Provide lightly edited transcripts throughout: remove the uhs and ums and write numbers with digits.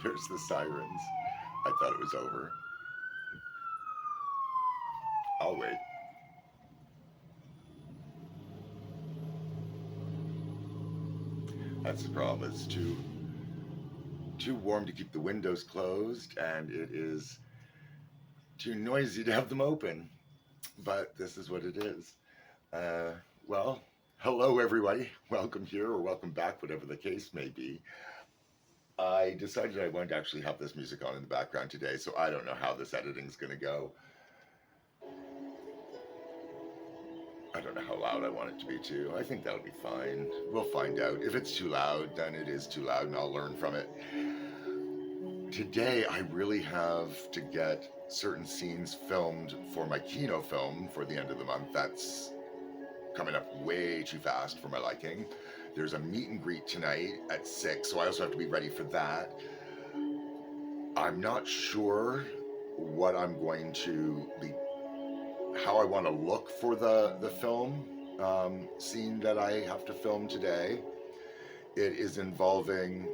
There's the sirens. I thought it was over. I'll wait. That's the problem. It's too warm to keep the windows closed, and it is too noisy to have them open. But this is what it is. Uh, well, hello everybody. Welcome here or welcome back, whatever the case may be. I decided I wanted to actually have this music on in the background today, so I don't know how this editing's going to go. I don't know how loud I want it to be too. I think that'll be fine. We'll find out. If it's too loud, then it is too loud and I'll learn from it. Today I really have to get certain scenes filmed for my Kino film for the end of the month. That's coming up way too fast for my liking. There's a meet and greet tonight at 6, so I also have to be ready for that. I'm not sure what I'm going to be, how I want to look for the film scene that I have to film today. It is involving,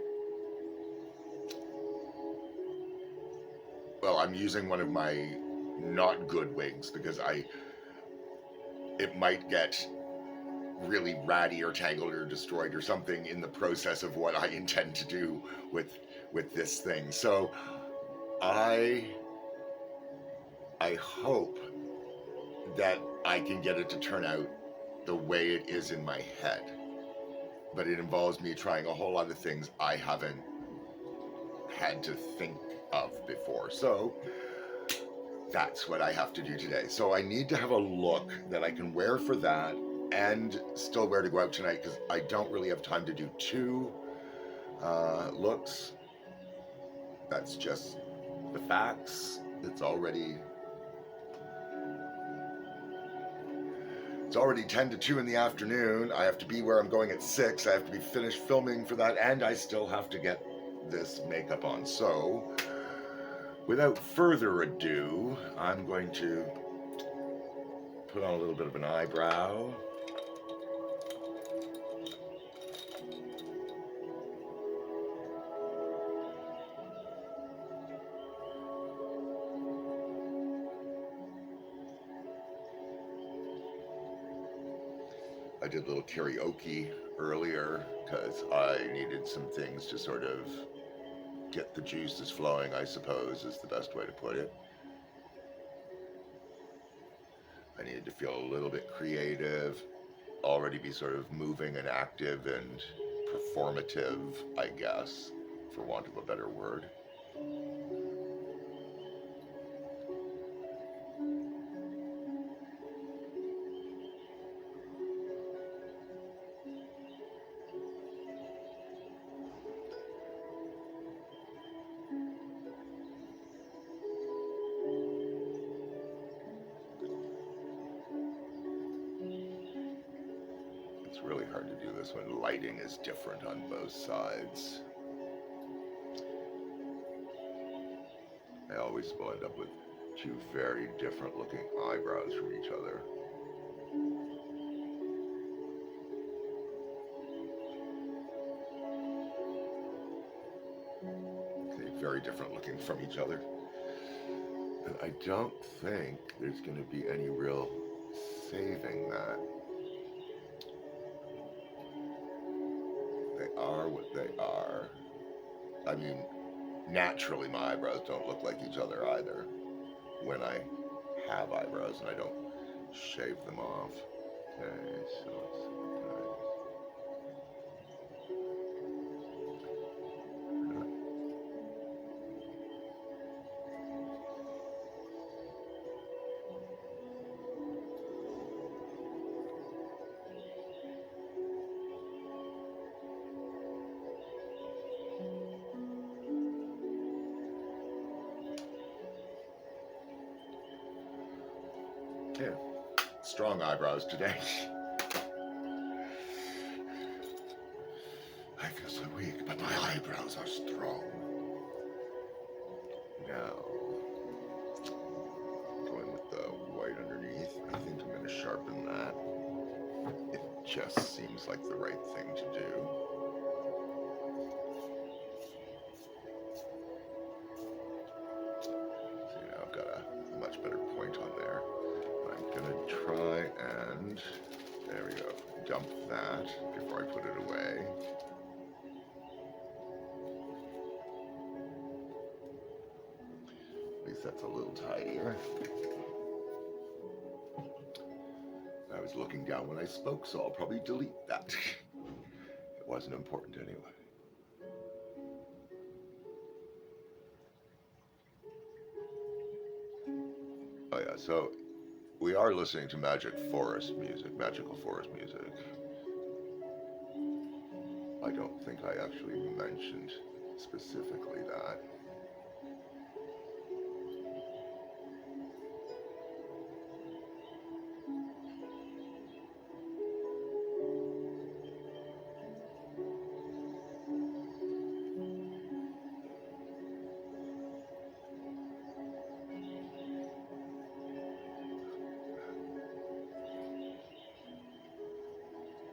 well, I'm using one of my not good wigs because it might get really ratty or tangled or destroyed or something in the process of what I intend to do with this thing. So I hope that I can get it to turn out the way it is in my head. But it involves me trying a whole lot of things I haven't had to think of before. So that's what I have to do today. So I need to have a look that I can wear for that and still wear to go out tonight because I don't really have time to do two looks. That's just the facts. It's already 10 to 2 in the afternoon. I have to be where I'm going at 6. I have to be finished filming for that, and I still have to get this makeup on. So, without further ado, I'm going to put on a little bit of an eyebrow. I did a little karaoke earlier because I needed some things to sort of get the juices flowing, I suppose, is the best way to put it. I needed to feel a little bit creative, already be sort of moving and active and performative, I guess, for want of a better word. It's really hard to do this when lighting is different on both sides. I always will end up with two very different looking eyebrows from each other. Okay, very different looking from each other. And I don't think there's going to be any real saving that. They are what they are. I mean, naturally my eyebrows don't look like each other either when I have eyebrows and I don't shave them off. Okay, so let's see. Yeah, strong eyebrows today. I feel so weak, but my eyebrows are strong. Now, going with the white underneath, I think I'm going to sharpen that. It just seems like the right thing to do. that before I put it away. At least that's a little tidier. I was looking down when I spoke, so I'll probably delete that. It wasn't important anyway. Oh yeah, so we are listening to magical forest music. I don't think I actually mentioned specifically that.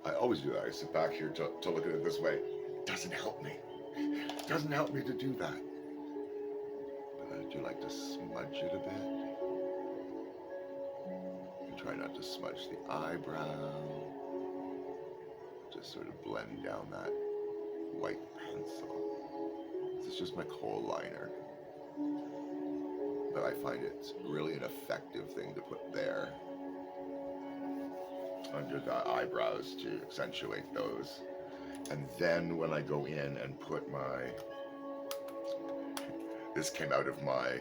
I always do that. I sit back here to look at it this way. It doesn't help me. It doesn't help me to do that. But I do like to smudge it a bit. And try not to smudge the eyebrow. Just sort of blend down that white pencil. This is just my kohl liner. But I find it's really an effective thing to put there under the eyebrows to accentuate those. And then when I go in and put this came out of my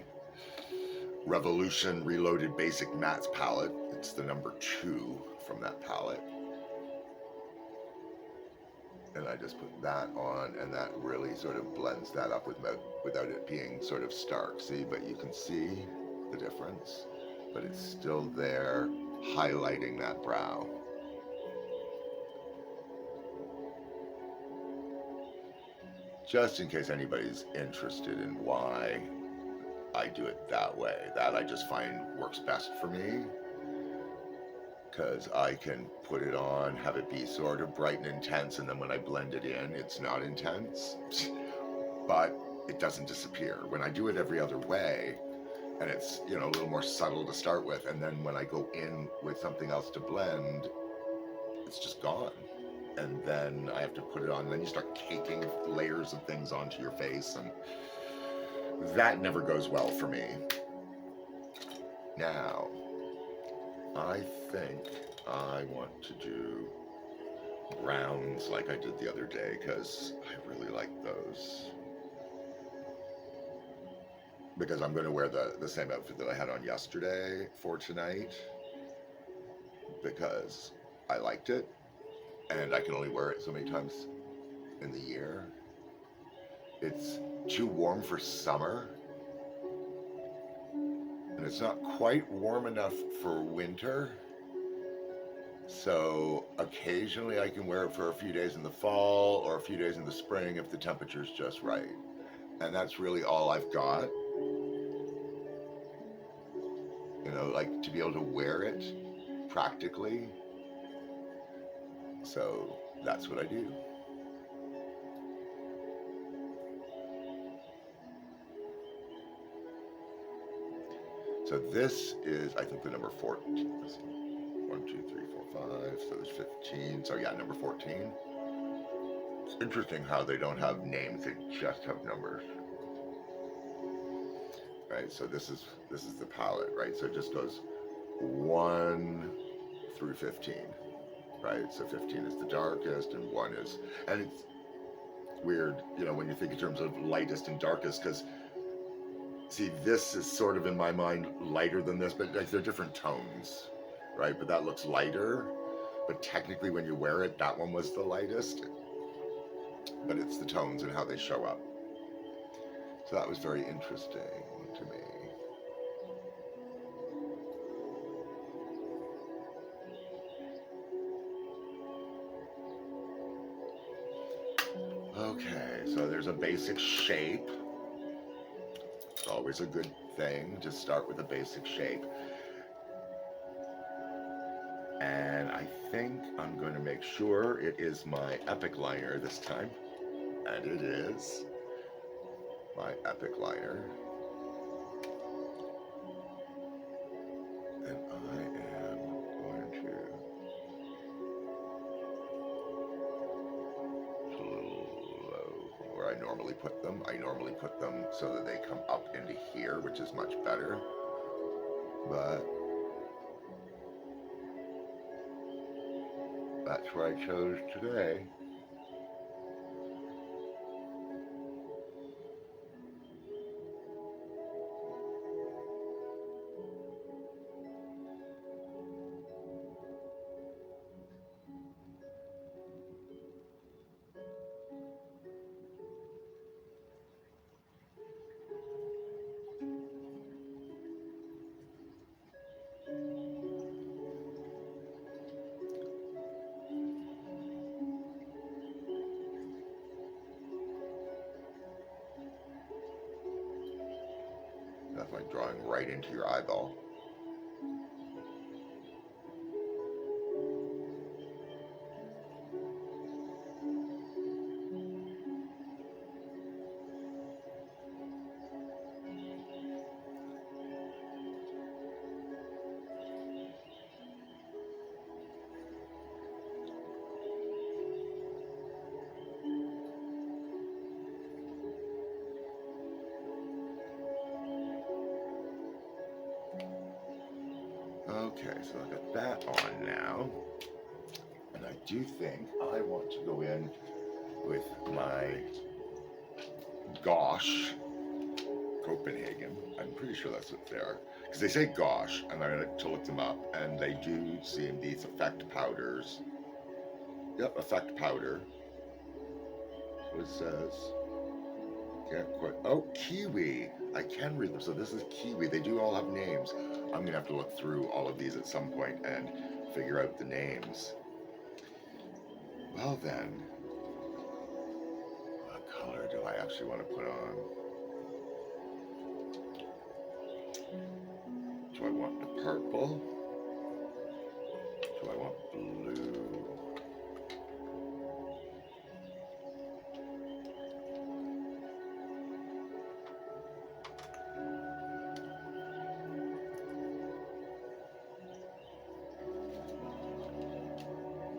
Revolution Reloaded Basic Mattes palette. It's the number 2 from that palette. And I just put that on, and that really sort of blends that up without it being sort of stark. See, but you can see the difference, but it's still there, highlighting that brow. Just in case anybody's interested in why I do it that way. That I just find works best for me, because I can put it on, have it be sort of bright and intense, and then when I blend it in, it's not intense, but it doesn't disappear. When I do it every other way, and it's, you know, a little more subtle to start with, and then when I go in with something else to blend, it's just gone. And then I have to put it on, and then you start caking layers of things onto your face, and that never goes well for me. Now, I think I want to do browns like I did the other day, because I really like those. Because I'm going to wear the same outfit that I had on yesterday for tonight, because I liked it, and I can only wear it so many times in the year. It's too warm for summer, and it's not quite warm enough for winter. So occasionally I can wear it for a few days in the fall or a few days in the spring if the temperature's just right. And that's really all I've got. You know, like to be able to wear it practically. So that's what I do. So this is, I think, the number 14. Let's see. 1, 2, 3, 4, 5. So there's 15. So yeah, number 14. It's interesting how they don't have names; they just have numbers. Right. So this is the palette, right? So it just goes 1 through 15. Right. So 15 is the darkest, and 1 is, and it's weird, you know, when you think in terms of lightest and darkest, because see, this is sort of in my mind lighter than this, but they're different tones, right? But that looks lighter, but technically when you wear it, that one was the lightest, but it's the tones and how they show up. So that was very interesting to me. Okay, so there's a basic shape. It's always a good thing to start with a basic shape. And I think I'm going to make sure it is my Epic liner this time. And it is my Epic liner. And I am going to I normally put them. I normally put them so that they come up into here, which is much better. But that's what I chose today. That's like drawing right into your eyeball. Okay, so I've got that on now. And I do think I want to go in with my Gosh Copenhagen. I'm pretty sure that's what they are. Because they say Gosh, and I had to look them up, and they do seem these effect powders. Yep, effect powder. What it says. Can't quite. Oh, Kiwi. I can read them. So this is Kiwi. They do all have names. I'm going to have to look through all of these at some point and figure out the names. Well then, what color do I actually want to put on? Do I want the purple? Do I want blue?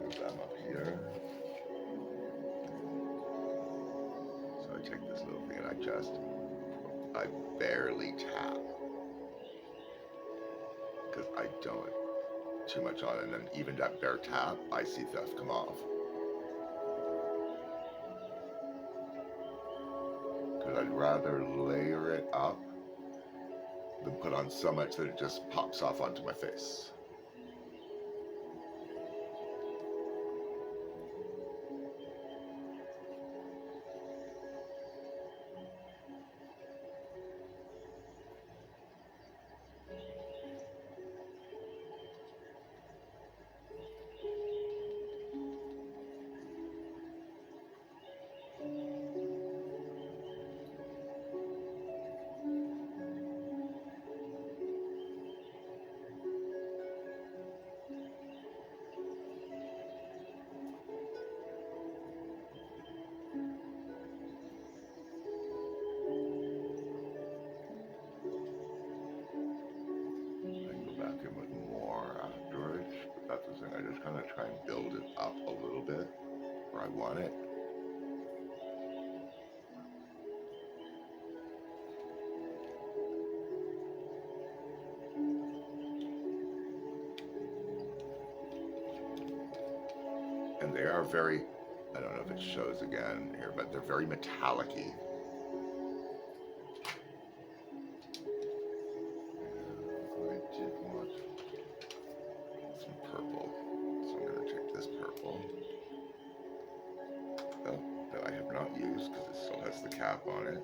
Move them up here. So I take this little thing and I barely tap. Because I don't too much on it, and then even that bare tap, I see stuff come off. Because I'd rather layer it up than put on so much that it just pops off onto my face. I just kind of try and build it up a little bit where I want it. And they are very, I don't know if it shows again here, but they're very metallic-y. I did want some purple, so I'm going to take this purple. Oh, that I have not used because it still has the cap on it.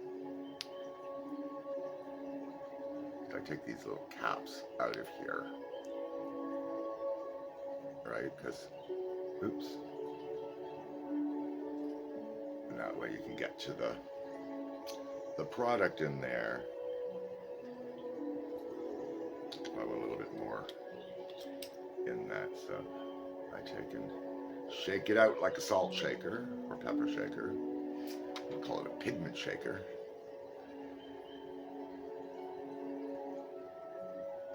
I take these little caps out of here, right? Because, oops. And that way you can get to the product in there. Probably a little bit more in that, so I take and shake it out like a salt shaker or pepper shaker. We'll call it a pigment shaker.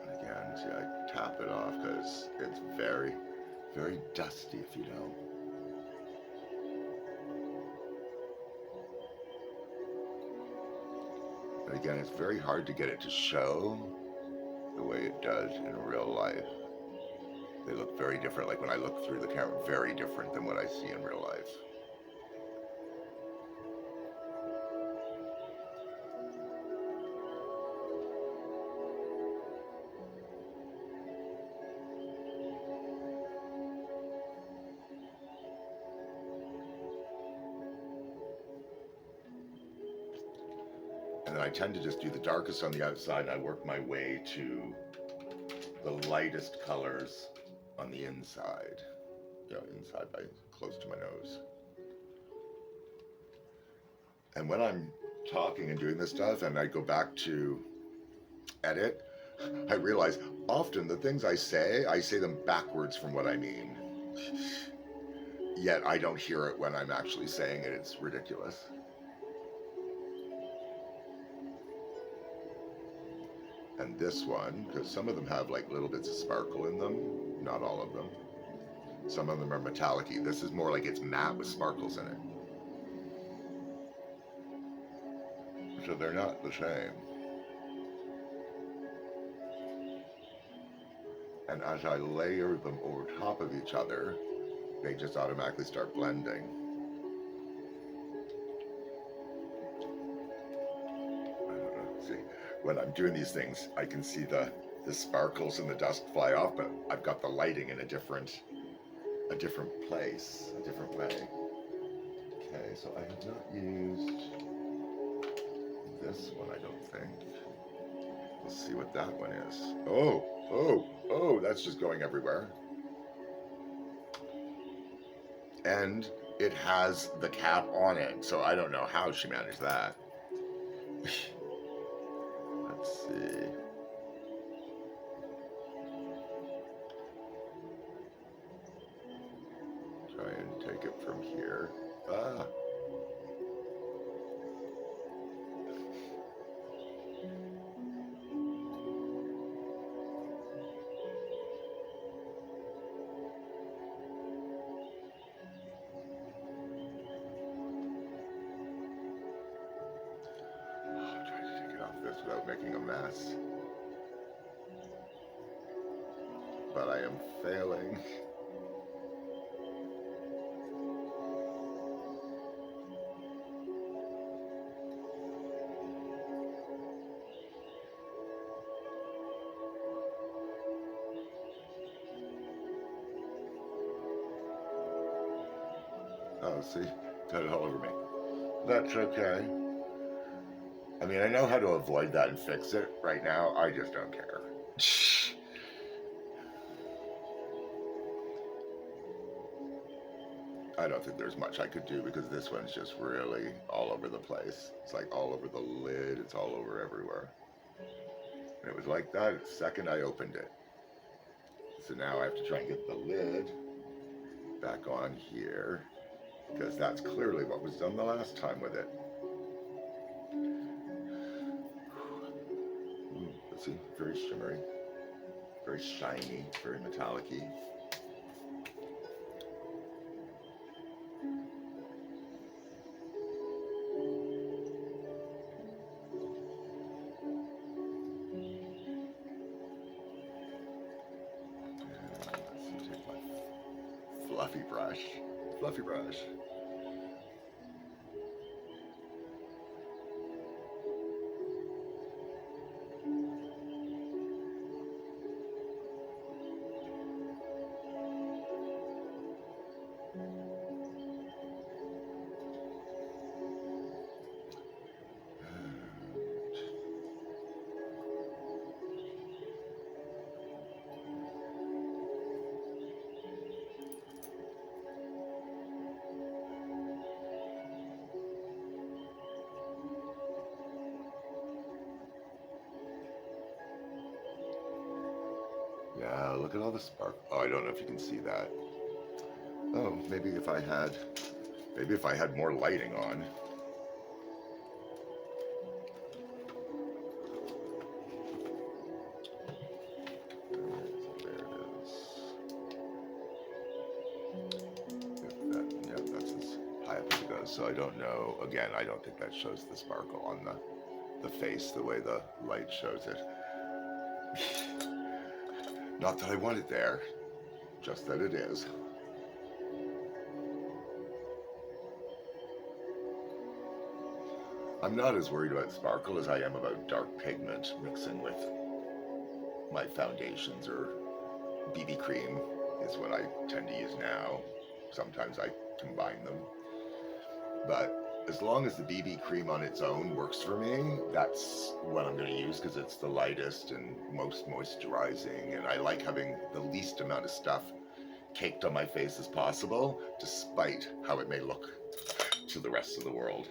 And again, see, I tap it off because it's very, very dusty if you don't. Again, it's very hard to get it to show the way it does in real life. They look very different, like when I look through the camera, very different than what I see in real life. And then I tend to just do the darkest on the outside, and I work my way to the lightest colors on the inside. Inside by close to my nose. And when I'm talking and doing this stuff and I go back to edit, I realize often the things I say them backwards from what I mean. Yet I don't hear it when I'm actually saying it. It's ridiculous. And this one, because some of them have like little bits of sparkle in them, not all of them. Some of them are metallic-y. This is more like it's matte with sparkles in it. So they're not the same. And as I layer them over top of each other, they just automatically start blending. I don't know, see, when I'm doing these things, I can see the sparkles and the dust fly off, but I've got the lighting in a different place, a different way. Okay, so I have not used this one, I don't think. Let's see what that one is. Oh, that's just going everywhere. And it has the cap on it, so I don't know how she managed that. Let's see. Try and take it from here. Without making a mess. But I am failing. Oh, see? Got it all over me. That's okay. I mean, I know how to avoid that and fix it. Right now, I just don't care. I don't think there's much I could do because this one's just really all over the place. It's like all over the lid. It's all over everywhere. And it was like that the second I opened it. So now I have to try and get the lid back on here because that's clearly what was done the last time with it. See, very shimmery, very shiny, very metallic-y. Let's take my fluffy brush. Yeah, look at all the spark. Oh, I don't know if you can see that. Oh, maybe if I had more lighting on. There it is. That's as high up as it goes. So I don't know. Again, I don't think that shows the sparkle on the the face the way the light shows it. Not that I want it there, just that it is. I'm not as worried about sparkle as I am about dark pigment mixing with my foundations, or BB cream is what I tend to use now. Sometimes I combine them. But as long as the BB cream on its own works for me, that's what I'm going to use, because it's the lightest and most moisturizing, and I like having the least amount of stuff caked on my face as possible, despite how it may look to the rest of the world.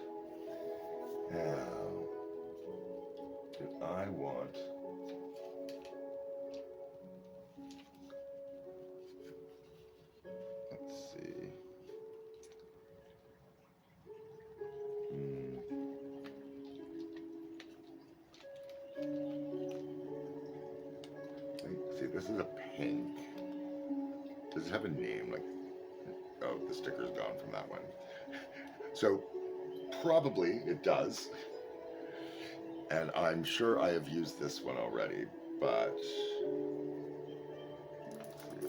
Now, did I want... Let's see. See, this is a pink. Does it have a name? Like, oh, the sticker's gone from that one. So, probably it does. And I'm sure I have used this one already, but... Let's see.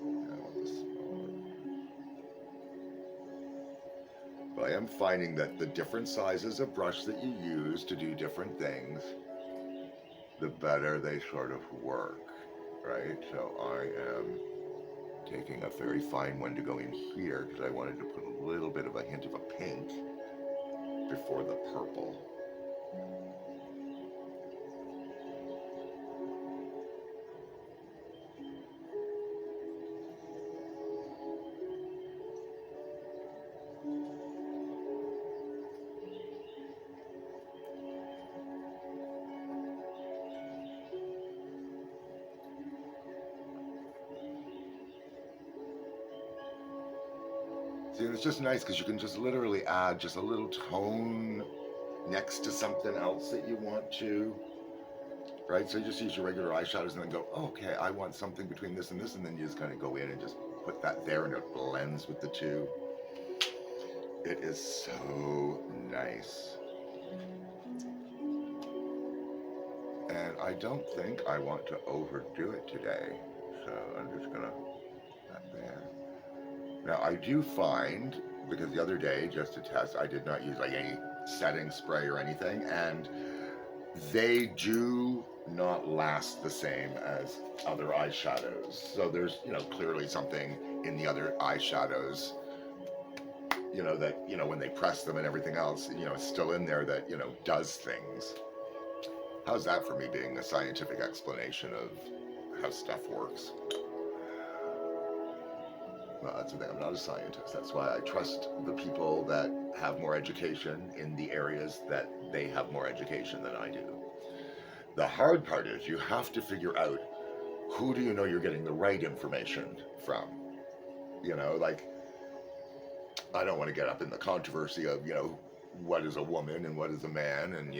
I want this smaller. But I am finding that the different sizes of brush that you use to do different things, the better they sort of work, right? So I am taking a very fine one to go in here because I wanted to put a little bit of a hint of a pink before the purple. See, it's just nice because you can just literally add just a little tone next to something else that you want to, right? So you just use your regular eyeshadows and then go, oh, okay, I want something between this, and then you just kind of go in and just put that there, and it blends with the two. It is so nice. And I don't think I want to overdo it today, so I'm just gonna put that there. Now I do find, because the other day, just to test, I did not use like any setting spray or anything, and they do not last the same as other eyeshadows. So there's, clearly something in the other eyeshadows, that, when they press them and everything else, it's still in there that, does things. How's that for me being a scientific explanation of how stuff works? Well, that's the thing, I'm not a scientist. That's why I trust the people that have more education in the areas that they have more education than I do. The hard part is you have to figure out, who do you know you're getting the right information from? Like, I don't want to get up in the controversy of, what is a woman and what is a man, and,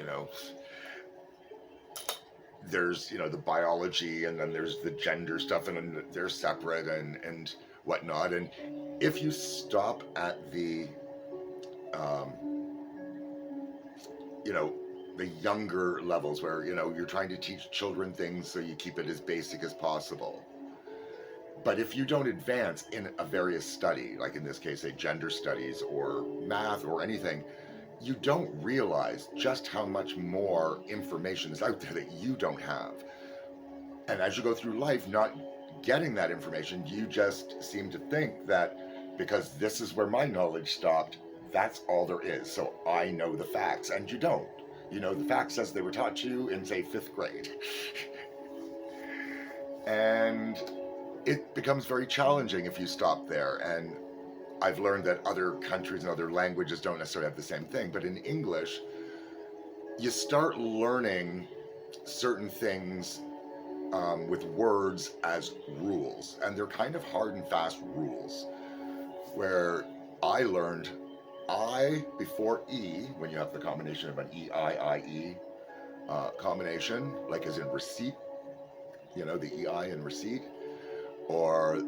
there's, the biology, and then there's the gender stuff, and they're separate and whatnot. And if you stop at the, the younger levels where, you're trying to teach children things so you keep it as basic as possible. But if you don't advance in a various study, like in this case, say gender studies or math or anything, you don't realize just how much more information is out there that you don't have. And as you go through life not getting that information, you just seem to think that because this is where my knowledge stopped, that's all there is. So I know the facts, and you don't. You know the facts as they were taught to you in, say, 5th grade. And it becomes very challenging if you stop there. And I've learned that other countries and other languages don't necessarily have the same thing, but in English, you start learning certain things with words as rules, and they're kind of hard and fast rules, where I learned I before E, when you have the combination of an E-I-I-E combination, like as in receipt, the E-I in receipt, or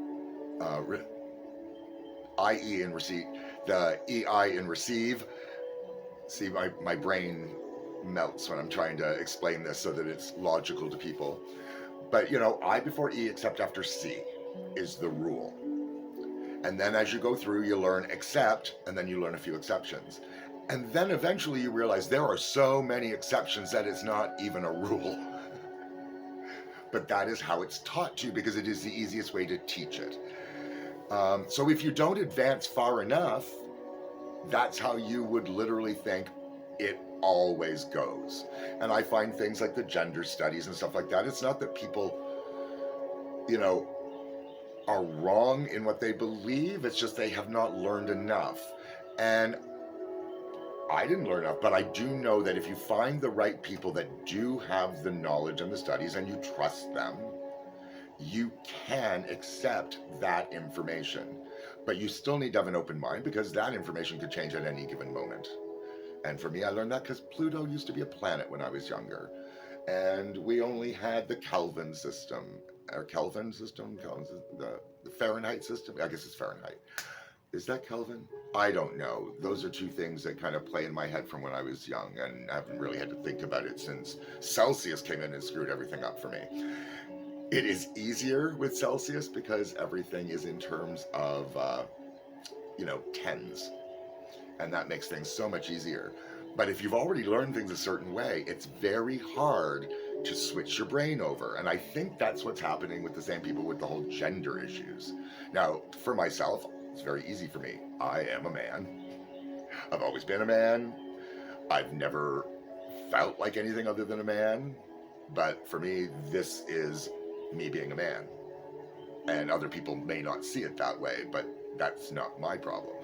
I-E in receipt, the E-I in receive. See, my brain melts when I'm trying to explain this so that it's logical to people. But I before E except after C is the rule. And then as you go through, you learn except, and then you learn a few exceptions. And then eventually you realize there are so many exceptions that it's not even a rule. But that is how it's taught to you because it is the easiest way to teach it. So if you don't advance far enough, that's how you would literally think it always goes. And I find things like the gender studies and stuff like that, it's not that people, are wrong in what they believe, it's just they have not learned enough. And I didn't learn enough, but I do know that if you find the right people that do have the knowledge and the studies and you trust them, you can accept that information. But you still need to have an open mind because that information could change at any given moment. And for me, I learned that because Pluto used to be a planet when I was younger. And we only had the Kelvin system, or Kelvin system, the Fahrenheit system. I guess it's Fahrenheit. Is that Kelvin? I don't know. Those are two things that kind of play in my head from when I was young, and I haven't really had to think about it since Celsius came in and screwed everything up for me. It is easier with Celsius because everything is in terms of, tens. And that makes things so much easier. But if you've already learned things a certain way, it's very hard to switch your brain over. And I think that's what's happening with the same people with the whole gender issues. Now, for myself, it's very easy for me. I am a man. I've always been a man. I've never felt like anything other than a man. But for me, this is me being a man. And other people may not see it that way, but that's not my problem.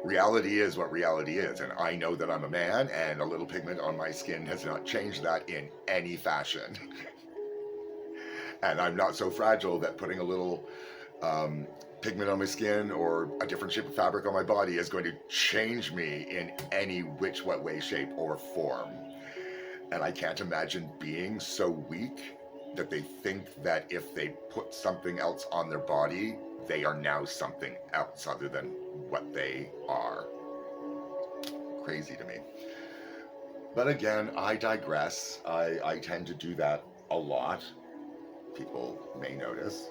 Reality is what reality is, and I know that I'm a man, and a little pigment on my skin has not changed that in any fashion. And I'm not so fragile that putting a little pigment on my skin or a different shape of fabric on my body is going to change me in any which what way, shape, or form. And I can't imagine being so weak that they think that if they put something else on their body, they are now something else other than what they are. Crazy to me. But again, I digress. I tend to do that a lot. People may notice.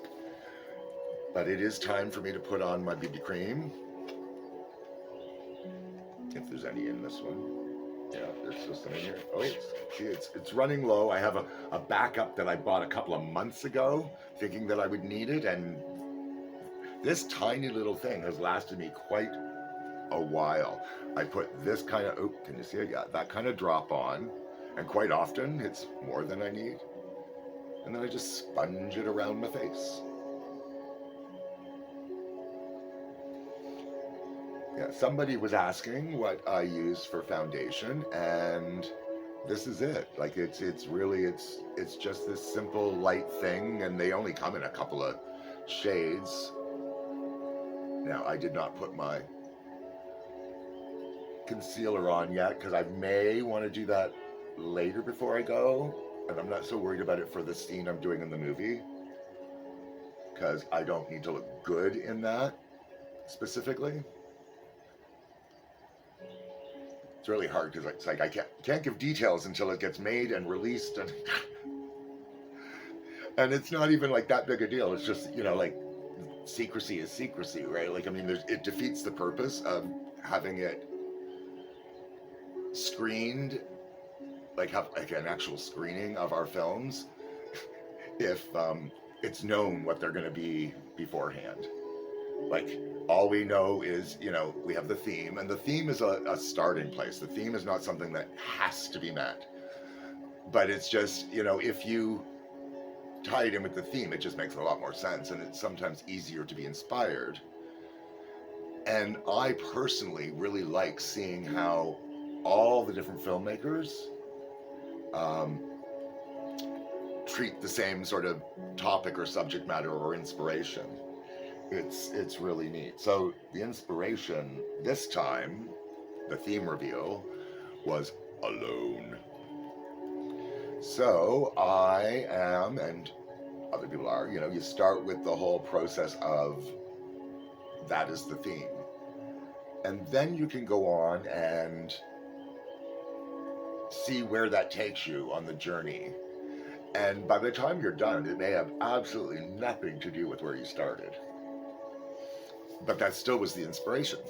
But it is time for me to put on my BB cream. If there's any in this one. Yeah, there's still some in here. Oh, see, it's running low. I have a backup that I bought a couple of months ago, thinking that I would need it, and this tiny little thing has lasted me quite a while. I put this kind of, oh, can you see it? Yeah, that kind of drop on, and quite often it's more than I need. And then I just sponge it around my face. Yeah, somebody was asking what I use for foundation, and this is it. Like it's just this simple light thing, and they only come in a couple of shades. Now, I did not put my concealer on yet because I may want to do that later before I go, and I'm not so worried about it for the scene I'm doing in the movie because I don't need to look good in that specifically. It's really hard because it's like I can't give details until it gets made and released, and it's not even like that big a deal. It's just like secrecy is secrecy, right? Like I mean, it defeats the purpose of having it screened, like have like an actual screening of our films, if it's known what they're going to be beforehand. Like all we know is, we have the theme, and the theme is a starting place. The theme is not something that has to be met, but it's just, if you tie it in with the theme, it just makes a lot more sense, and it's sometimes easier to be inspired. And I personally really like seeing how all the different filmmakers treat the same sort of topic or subject matter or inspiration. It's really neat. So the inspiration this time, the theme reveal, was alone. So I am, and other people are, you start with the whole process of that is the theme. And then you can go on and see where that takes you on the journey. And by the time you're done, it may have absolutely nothing to do with where you started. But that still was the inspiration.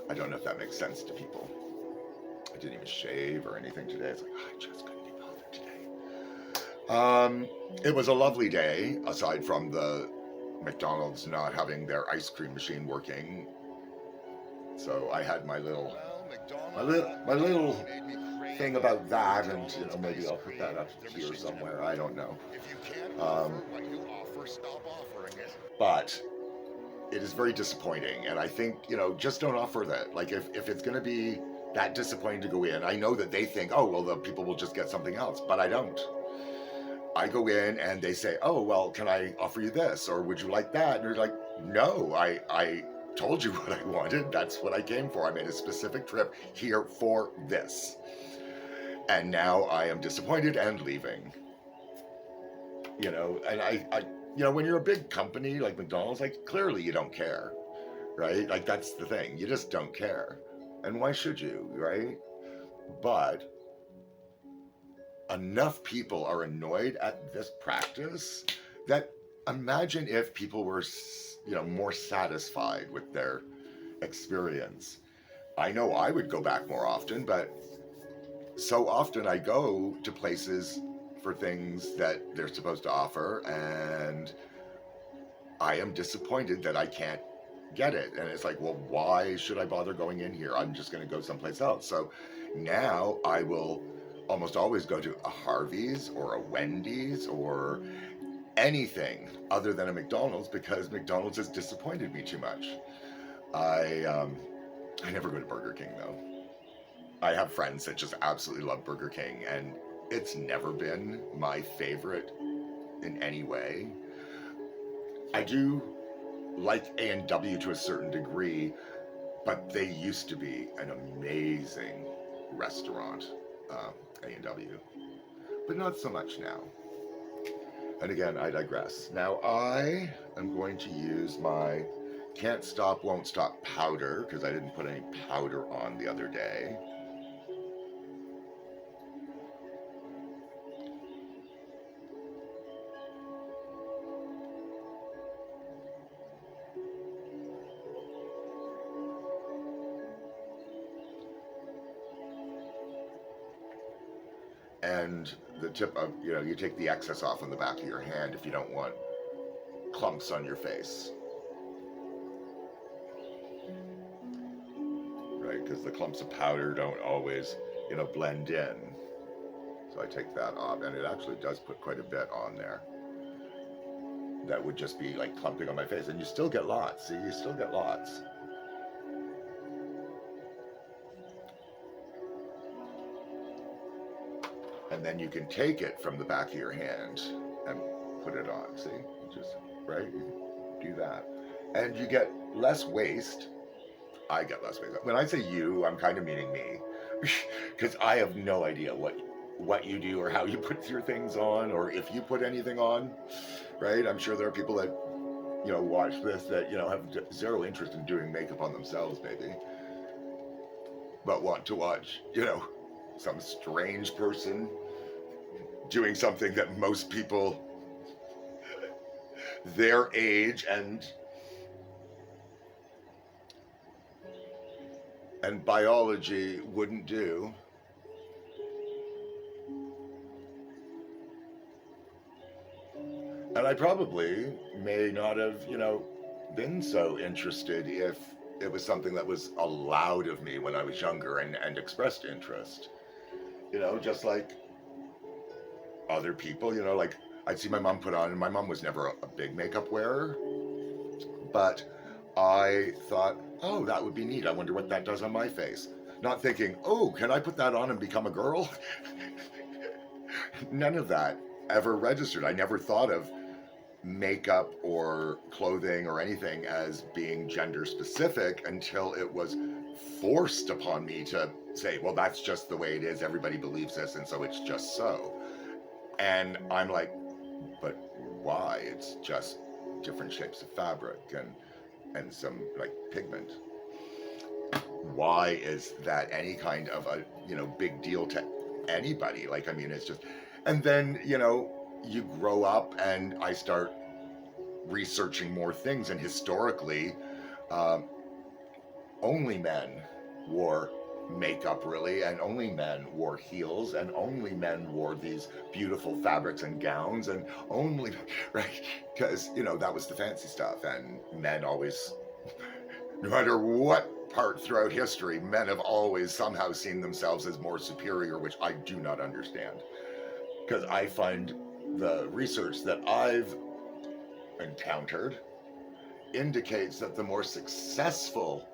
I don't know if that makes sense to people. I didn't even shave or anything today. It's like, I just couldn't be bothered today. It was a lovely day, aside from the McDonald's not having their ice cream machine working. So I had my little thing about that, and maybe I'll put that up here somewhere. I don't know. But it is very disappointing, and I think just don't offer that. Like if it's going to be that disappointing to go in, I know that they think, oh well, the people will just get something else, but I don't. I go in and they say, oh well, can I offer you this, or would you like that? And you're like, no, I told you what I wanted. That's what I came for. I made a specific trip here for this. And now I am disappointed and leaving. And I when you're a big company like McDonald's, like clearly you don't care, right? Like that's the thing. You just don't care. And why should you, right? But enough people are annoyed at this practice that imagine if people were more satisfied with their experience. I know I would go back more often, but so often I go to places for things that they're supposed to offer, and I am disappointed that I can't get it. And it's like, well, why should I bother going in here? I'm just going to go someplace else. So now I will almost always go to a Harvey's or a Wendy's or anything other than a McDonald's, because McDonald's has disappointed me too much. I never go to Burger King though. I have friends that just absolutely love Burger King, and it's never been my favorite in any way. I do like A&W to a certain degree, but they used to be an amazing restaurant, A&W, but not so much now. And again, I digress. Now I am going to use my Can't Stop, Won't Stop powder, because I didn't put any powder on the other day. And the tip of, you take the excess off on the back of your hand if you don't want clumps on your face. Right, because the clumps of powder don't always, blend in. So I take that off, and it actually does put quite a bit on there. That would just be like clumping on my face, and you still get lots. See, you still get lots. And then you can take it from the back of your hand and put it on. See, just right, you do that, and you get less waste. I get less waste. When I say you, I'm kind of meaning me, because I have no idea what you do or how you put your things on, or if you put anything on. Right? I'm sure there are people that watch this that have zero interest in doing makeup on themselves, maybe, but want to watch some strange person doing something that most people their age and biology wouldn't do. And I probably may not have, been so interested if it was something that was allowed of me when I was younger and expressed interest. Just like other people, like I'd see my mom put on, and my mom was never a big makeup wearer, but I thought, oh, that would be neat. I wonder what that does on my face. Not thinking, oh, can I put that on and become a girl? None of that ever registered. I never thought of makeup or clothing or anything as being gender specific until it was forced upon me to say, well, that's just the way it is. Everybody believes this, and so it's just so. And I'm like, but why? It's just different shapes of fabric and some like pigment. Why is that any kind of a big deal to anybody. Like, I mean, it's just, and then, you know, you grow up and I start researching more things. And historically, um, only men wore makeup, really, and only men wore heels, and only men wore these beautiful fabrics and gowns, and only, right? Because, you know, that was the fancy stuff. And men always, no matter what part throughout history, men have always somehow seen themselves as more superior, which I do not understand. Because I find the research that I've encountered indicates that the more successful,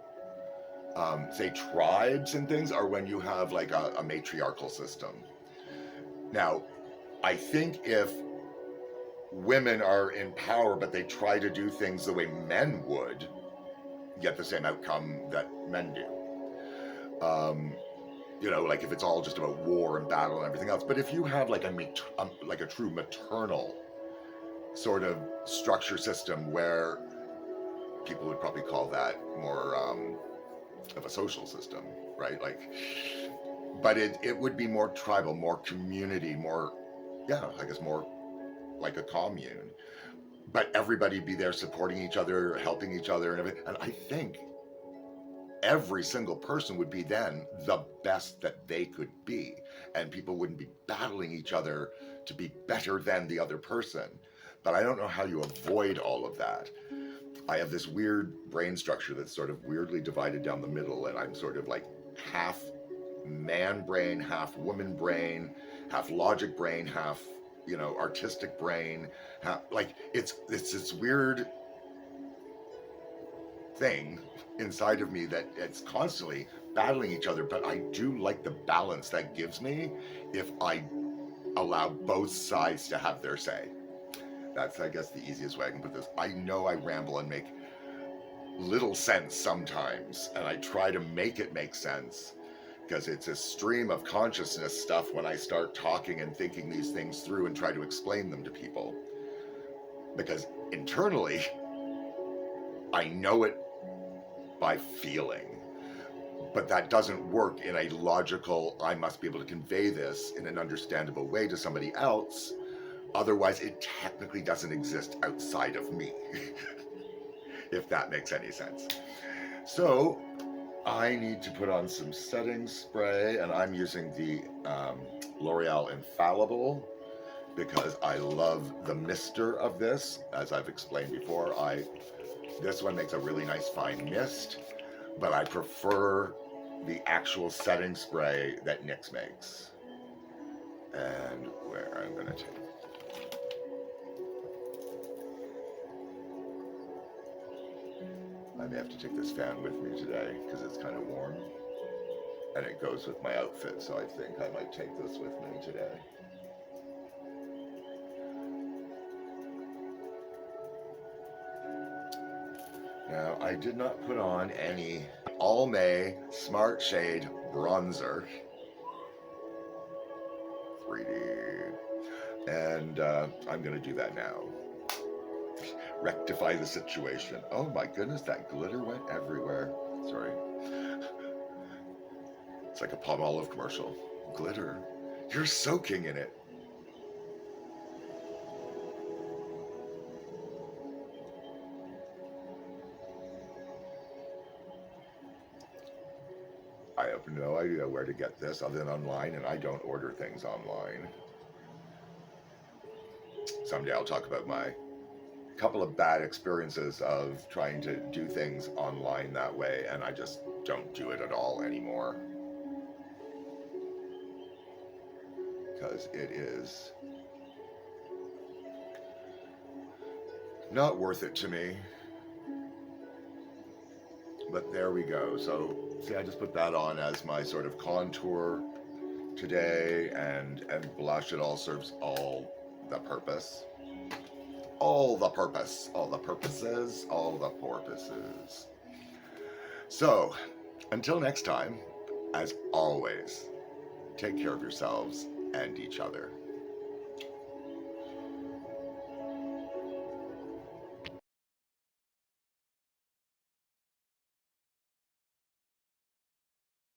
say, tribes and things are when you have like a matriarchal system. Now, I think if women are in power but they try to do things the way men would, get the same outcome that men do. You know, like if it's all just about war and battle and everything else. But if you have like a true maternal sort of structure system where people would probably call that more of a social system, right? Like, but it would be more tribal, more community, more, yeah, I guess more like a commune. But everybody be there supporting each other, helping each other, and everything. And I think every single person would be then the best that they could be, and people wouldn't be battling each other to be better than the other person. But I don't know how you avoid all of that. I have this weird brain structure that's sort of weirdly divided down the middle, and I'm sort of like half man brain, half woman brain, half logic brain, half, you know, artistic brain. Half, like it's this weird thing inside of me that it's constantly battling each other, but I do like the balance that gives me if I allow both sides to have their say. That's, I guess, the easiest way I can put this. I know I ramble and make little sense sometimes, and I try to make it make sense because it's a stream of consciousness stuff when I start talking and thinking these things through and try to explain them to people. Because internally, I know it by feeling, but that doesn't work in a logical, I must be able to convey this in an understandable way to somebody else. Otherwise, it technically doesn't exist outside of me, if that makes any sense. So I need to put on some setting spray, and I'm using the L'Oreal Infallible because I love the mister of this. As I've explained before, this one makes a really nice fine mist, but I prefer the actual setting spray that NYX makes. And where I'm gonna take. I may have to take this fan with me today because it's kind of warm and it goes with my outfit, so I think I might take this with me today. Now, I did not put on any Almay Smart Shade Bronzer 3D, and I'm going to do that now. Rectify the situation. Oh my goodness, that glitter went everywhere. Sorry. It's like a Palmolive commercial. Glitter. You're soaking in it. I have no idea where to get this other than online, and I don't order things online. Someday I'll talk about my couple of bad experiences of trying to do things online that way, and I just don't do it at all anymore. Because it is not worth it to me. But there we go. So, see, I just put that on as my sort of contour today, and blush. It all serves all the purpose. All the purpose. All the purposes. All the porpoises. So, until next time, as always, take care of yourselves and each other.